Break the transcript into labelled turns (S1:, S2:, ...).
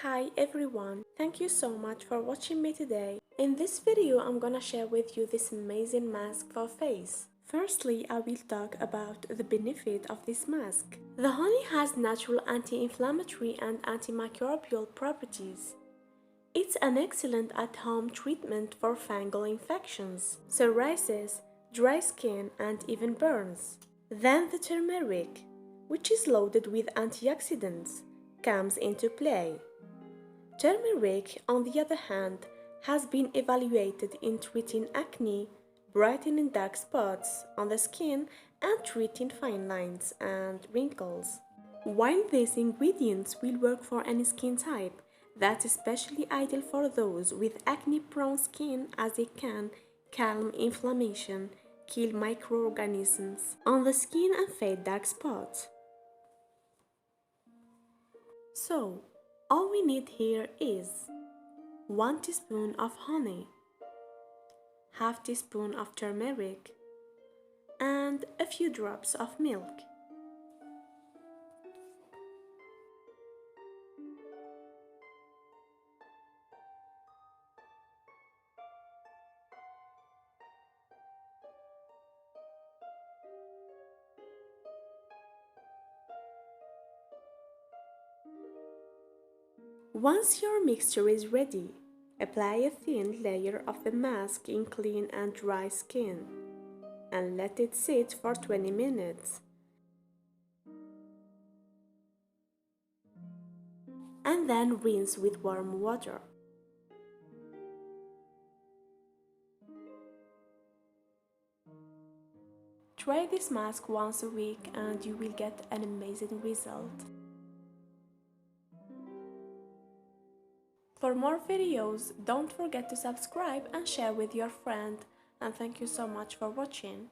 S1: Hi everyone, thank you so much for watching me today. In this video I'm gonna share with you this amazing mask for face. Firstly, I will talk about the benefit of this mask. The honey has natural anti-inflammatory and antimicrobial properties. It's an excellent at-home treatment for fungal infections, psoriasis, dry skin and even burns. Then the turmeric, which is loaded with antioxidants, comes into play. Turmeric, on the other hand, has been evaluated in treating acne, brightening dark spots on the skin, and treating fine lines and wrinkles. While these ingredients will work for any skin type, that's especially ideal for those with acne-prone skin as it can calm inflammation, kill microorganisms on the skin and fade dark spots. So, all we need here is 1 teaspoon of honey, half teaspoon of turmeric, and a few drops of milk. Once your mixture is ready, apply a thin layer of the mask in clean and dry skin and let it sit for 20 minutes. And then rinse with warm water. Try this mask once a week and you will get an amazing result. For more videos, don't forget to subscribe and share with your friend. And thank you so much for watching.